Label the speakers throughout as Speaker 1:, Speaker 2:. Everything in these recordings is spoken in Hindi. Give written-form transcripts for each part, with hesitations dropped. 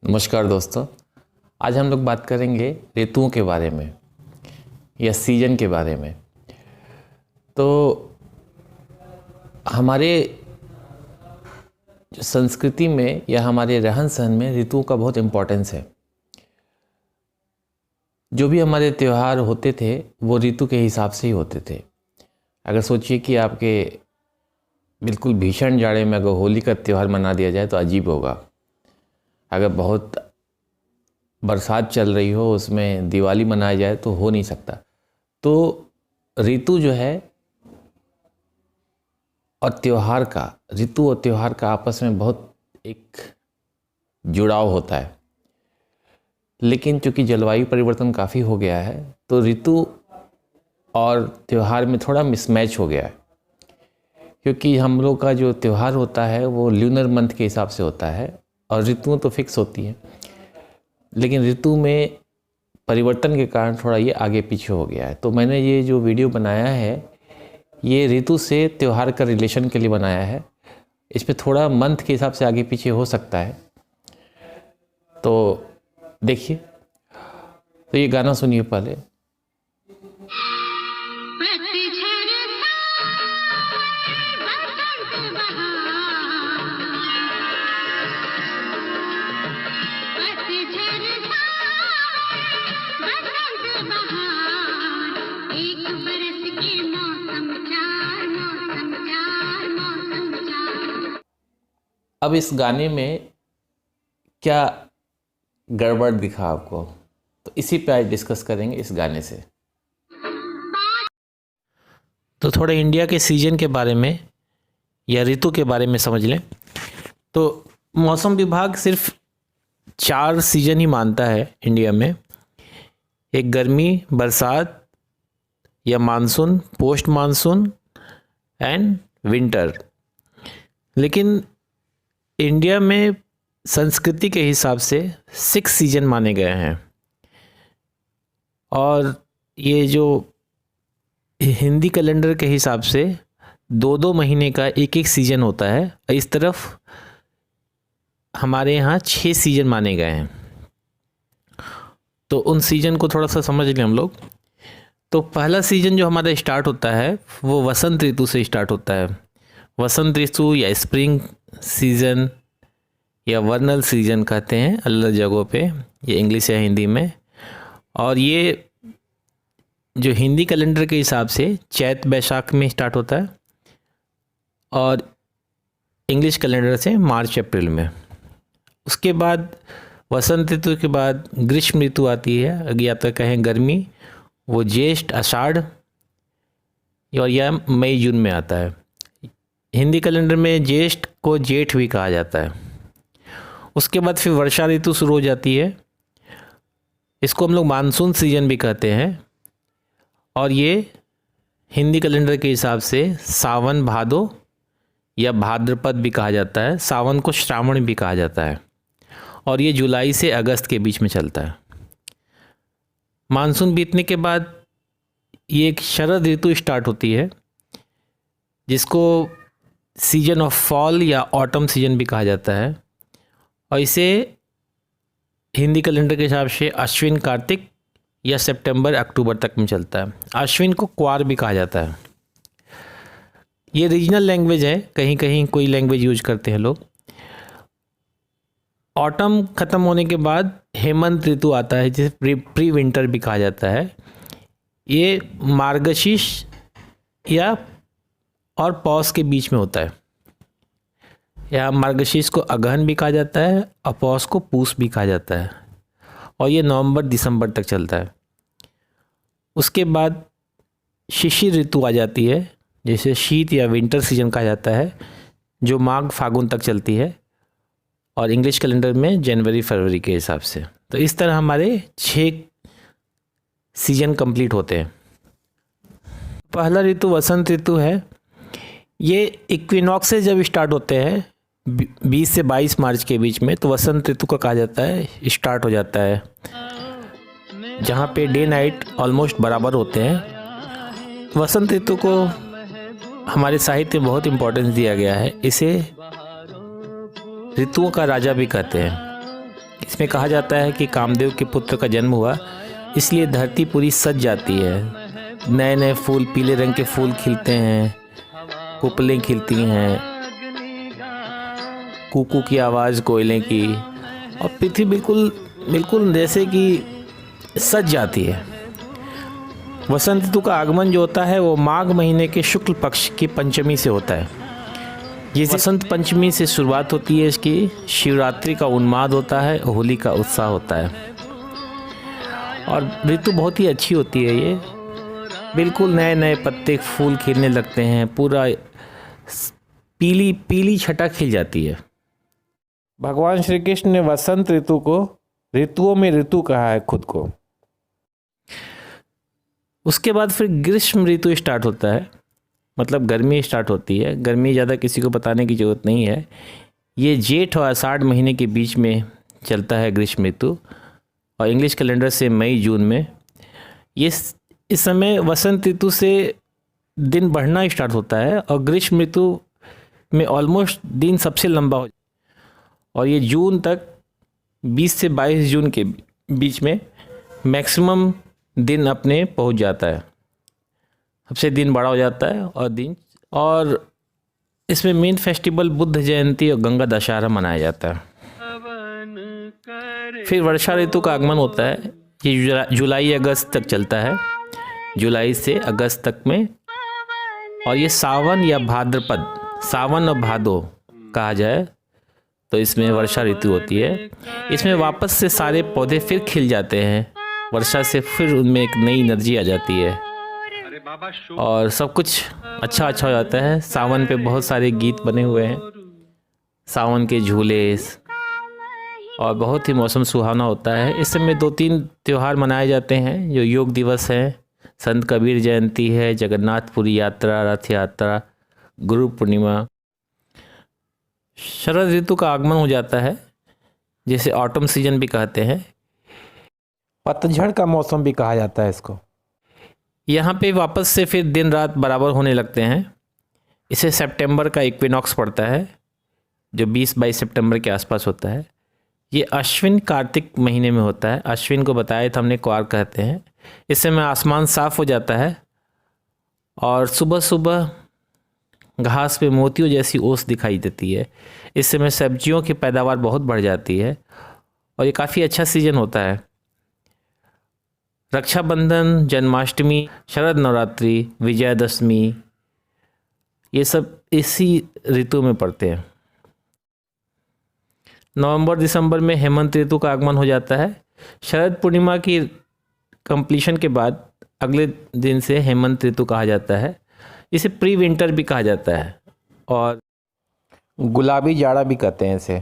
Speaker 1: नमस्कार दोस्तों। आज हम लोग बात करेंगे ऋतुओं के बारे में या सीजन के बारे में। तो हमारे जो संस्कृति में या हमारे रहन सहन में ऋतुओं का बहुत इम्पोर्टेंस है। जो भी हमारे त्यौहार होते थे वो ऋतु के हिसाब से ही होते थे। अगर सोचिए कि आपके बिल्कुल भीषण जाड़े में अगर होली का त्यौहार मना दिया जाए तो अजीब होगा। अगर बहुत बरसात चल रही हो उसमें दिवाली मनाई जाए तो हो नहीं सकता। तो ऋतु जो है और त्यौहार का, ऋतु और त्यौहार का आपस में बहुत एक जुड़ाव होता है। लेकिन चूंकि जलवायु परिवर्तन काफ़ी हो गया है तो ऋतु और त्यौहार में थोड़ा मिसमैच हो गया है, क्योंकि हम लोग का जो त्यौहार होता है वो ल्यूनर मंथ के हिसाब से होता है और ऋतुएं तो फिक्स होती हैं, लेकिन ऋतु में परिवर्तन के कारण थोड़ा ये आगे पीछे हो गया है। तो मैंने ये जो वीडियो बनाया है ये ऋतु से त्यौहार का रिलेशन के लिए बनाया है। इस पे थोड़ा मंथ के हिसाब से आगे पीछे हो सकता है, तो देखिए। तो ये गाना सुनिए पहले। अब इस गाने में क्या गड़बड़ दिखा आपको, तो इसी पे आज डिस्कस करेंगे इस गाने से।
Speaker 2: तो थोड़ा इंडिया के सीजन के बारे में या ऋतु के बारे में समझ लें। तो मौसम विभाग सिर्फ 4 सीजन ही मानता है इंडिया में। एक गर्मी, बरसात या monsoon, post monsoon and winter. लेकिन इंडिया में संस्कृति के हिसाब से 6 सीजन माने गए हैं, और ये जो हिंदी कैलेंडर के हिसाब से 2-2 महीने का एक सीज़न होता है। इस तरफ हमारे यहाँ 6 सीज़न माने गए हैं। तो उन सीज़न को थोड़ा सा समझ लें हम लोग। तो पहला सीज़न जो हमारा स्टार्ट होता है वो वसंत ऋतु से स्टार्ट होता है। वसंत ऋतु या स्प्रिंग सीज़न या वर्नल सीज़न कहते हैं अलग अलग जगहों पे, ये इंग्लिश या हिंदी में। और ये जो हिंदी कैलेंडर के हिसाब से चैत बैसाख में स्टार्ट होता है और इंग्लिश कैलेंडर से मार्च अप्रैल में। उसके बाद वसंत ऋतु के बाद ग्रीष्म ऋतु आती है, या तो कहें गर्मी, वो ज्येष्ठ आषाढ़ और या मई जून में आता है। हिंदी कैलेंडर में ज्येष्ठ को जेठ भी कहा जाता है। उसके बाद फिर वर्षा ऋतु शुरू हो जाती है। इसको हम लोग मानसून सीजन भी कहते हैं, और ये हिंदी कैलेंडर के हिसाब से सावन भादो या भाद्रपद भी कहा जाता है। सावन को श्रावण भी कहा जाता है, और ये जुलाई से अगस्त के बीच में चलता है। मानसून बीतने के बाद ये एक शरद ऋतु स्टार्ट होती है, जिसको सीजन ऑफ फॉल या ऑटम सीजन भी कहा जाता है। और इसे हिंदी कैलेंडर के हिसाब से अश्विन कार्तिक या सितंबर अक्टूबर तक में चलता है। अश्विन को क्वार भी कहा जाता है। ये रीजनल लैंग्वेज है, कहीं कहीं कोई लैंग्वेज यूज करते हैं लोग। ऑटम ख़त्म होने के बाद हेमंत ऋतु आता है, जिसे प्री विंटर भी कहा जाता है। ये मार्गशीर्ष या और पौष के बीच में होता है। या मार्गशीर्ष को अगहन भी कहा जाता है और पौष को पूस भी कहा जाता है, और ये नवंबर दिसंबर तक चलता है। उसके बाद शिशिर ऋतु आ जाती है, जिसे शीत या विंटर सीजन कहा जाता है, जो माघ फागुन तक चलती है, और इंग्लिश कैलेंडर में जनवरी फरवरी के हिसाब से। तो इस तरह हमारे 6 सीजन कंप्लीट होते हैं। पहला ऋतु वसंत ऋतु है। ये इक्विनॉक्स से जब स्टार्ट होते हैं 20 से 22 मार्च के बीच में, तो वसंत ऋतु का कहा जाता है, स्टार्ट हो जाता है, जहाँ पे डे नाइट ऑलमोस्ट बराबर होते हैं। वसंत ऋतु को हमारे साहित्य में बहुत इम्पोर्टेंस दिया गया है। इसे ऋतुओं का राजा भी कहते हैं। इसमें कहा जाता है कि कामदेव के पुत्र का जन्म हुआ, इसलिए धरती पूरी सज जाती है। नए नए फूल, पीले रंग के फूल खिलते हैं, पुपलें खिलती हैं, कूकू की आवाज़ कोयले की, और पृथ्वी बिल्कुल बिल्कुल जैसे कि सज जाती है। वसंत ऋतु का आगमन जो होता है वो माघ महीने के शुक्ल पक्ष की पंचमी से होता है। ये वसंत पंचमी से शुरुआत होती है इसकी। शिवरात्रि का उन्माद होता है, होली का उत्साह होता है, और ऋतु बहुत ही अच्छी होती है ये। बिल्कुल नए नए पत्ते, फूल खिलने लगते हैं, पूरा पीली पीली छटा खिल जाती है। भगवान श्री कृष्ण ने वसंत ऋतु को ऋतुओं में ऋतु कहा है खुद को। उसके बाद फिर ग्रीष्म ऋतु स्टार्ट होता है, मतलब गर्मी स्टार्ट होती है। गर्मी ज़्यादा किसी को बताने की ज़रूरत नहीं है। ये जेठ और आषाढ़ महीने के बीच में चलता है ग्रीष्म ऋतु, और इंग्लिश कैलेंडर से मई जून में। ये इस समय वसंत ऋतु से दिन बढ़ना स्टार्ट होता है, और ग्रीष्म ऋतु में ऑलमोस्ट दिन सबसे लंबा हो, और ये जून तक 20 से 22 जून के बीच में मैक्सिमम दिन अपने पहुंच जाता है। सबसे दिन बड़ा हो जाता है, और इसमें मेन फेस्टिवल बुद्ध जयंती और गंगा दशहरा मनाया जाता है। फिर वर्षा ऋतु का आगमन होता है। ये जुलाई अगस्त तक चलता है, जुलाई से अगस्त तक में, और ये सावन या भाद्रपद, सावन और भादो कहा जाए तो इसमें वर्षा ऋतु होती है। इसमें वापस से सारे पौधे फिर खिल जाते हैं, वर्षा से फिर उनमें एक नई एनर्जी आ जाती है, और सब कुछ अच्छा अच्छा हो जाता है। सावन पे बहुत सारे गीत बने हुए हैं, सावन के झूले, और बहुत ही मौसम सुहाना होता है। इस समय 2-3 त्यौहार मनाए जाते हैं, जो योग दिवस है, संत कबीर जयंती है, जगन्नाथपुरी यात्रा, रथ यात्रा, गुरु पूर्णिमा। शरद ऋतु का आगमन हो जाता है, जिसे ऑटम सीजन भी कहते हैं। पतझड़ का मौसम भी कहा जाता है इसको। यहाँ पे वापस से फिर दिन रात बराबर होने लगते हैं। इसे सितंबर का इक्विनॉक्स पड़ता है, जो 20-22 सितंबर के आसपास होता है। ये अश्विन कार्तिक महीने में होता है। अश्विन को बताया था हमने, क्वार कहते हैं। इस समय आसमान साफ हो जाता है, और सुबह सुबह घास पे मोतियों जैसी ओस दिखाई देती है। इस समय सब्जियों की पैदावार बहुत बढ़ जाती है, और ये काफ़ी अच्छा सीजन होता है। रक्षाबंधन, जन्माष्टमी, शरद नवरात्रि, विजयदशमी, ये सब इसी ऋतु में पड़ते हैं। नवंबर दिसंबर में हेमंत ऋतु का आगमन हो जाता है। शरद पूर्णिमा की कंप्लीशन के बाद अगले दिन से हेमंत ऋतु कहा जाता है। इसे प्री विंटर भी कहा जाता है, और गुलाबी जाड़ा भी कहते हैं इसे,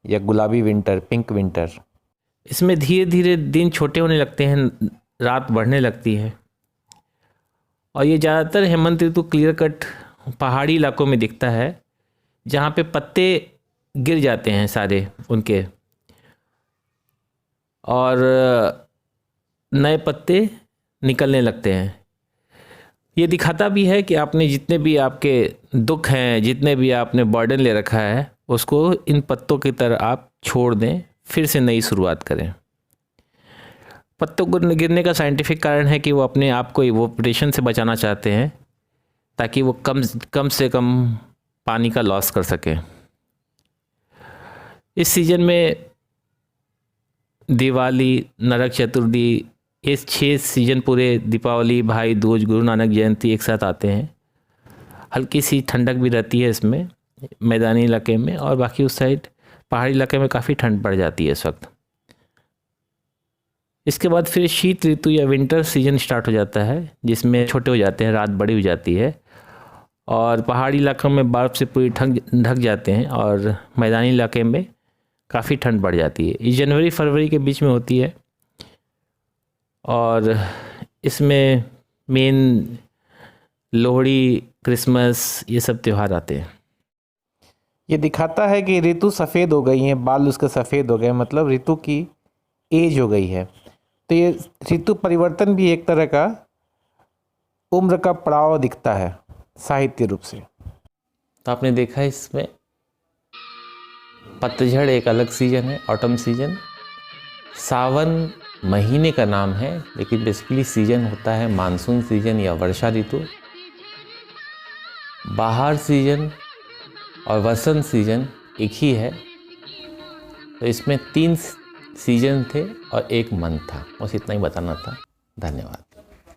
Speaker 2: या गुलाबी विंटर, पिंक विंटर। इसमें धीरे धीरे दिन छोटे होने लगते हैं, रात बढ़ने लगती है, और ये ज़्यादातर हेमंत ऋतु क्लियर कट पहाड़ी इलाकों में दिखता है, जहाँ पे पत्ते गिर जाते हैं सारे उनके, और नए पत्ते निकलने लगते हैं। ये दिखाता भी है कि आपने जितने भी आपके दुख हैं, जितने भी आपने बर्डन ले रखा है, उसको इन पत्तों की तरह आप छोड़ दें, फिर से नई शुरुआत करें। पत्तों गिरने का साइंटिफिक कारण है कि वो अपने आप को इवोपरेशन से बचाना चाहते हैं, ताकि वो कम से कम पानी का लॉस कर सकें। इस सीज़न में दिवाली, नरक चतुर्थी, ये 6 सीज़न पूरे, दीपावली, भाई दूज, गुरु नानक जयंती एक साथ आते हैं। हल्की सी ठंडक भी रहती है इसमें मैदानी इलाके में, और बाकी उस साइड पहाड़ी इलाके में काफ़ी ठंड पड़ जाती है इस वक्त। इसके बाद फिर शीत ऋतु या विंटर सीजन स्टार्ट हो जाता है, जिसमें छोटे हो जाते हैं, रात बड़ी हो जाती है, और पहाड़ी इलाकों में बर्फ़ से पूरी ढक जाते हैं, और मैदानी इलाके में काफ़ी ठंड बढ़ जाती है। ये जनवरी फरवरी के बीच में होती है, और इसमें मेन लोहड़ी, क्रिसमस, ये सब त्यौहार आते हैं। ये दिखाता है कि ऋतु सफ़ेद हो गई हैं, बाल उसके सफ़ेद हो गए, मतलब ऋतु की एज हो गई है। तो ये ऋतु परिवर्तन भी एक तरह का उम्र का पड़ाव दिखता है साहित्य रूप से। तो आपने देखा इसमें
Speaker 1: पतझड़ एक अलग सीजन है, ऑटम सीजन। सावन महीने का नाम है, लेकिन बेसिकली सीजन होता है मानसून सीजन या वर्षा ऋतु। बहार सीजन और वसंत सीजन एक ही है, तो इसमें 3 सीजन थे और 1 मंथ था। बस इतना ही बताना था। धन्यवाद।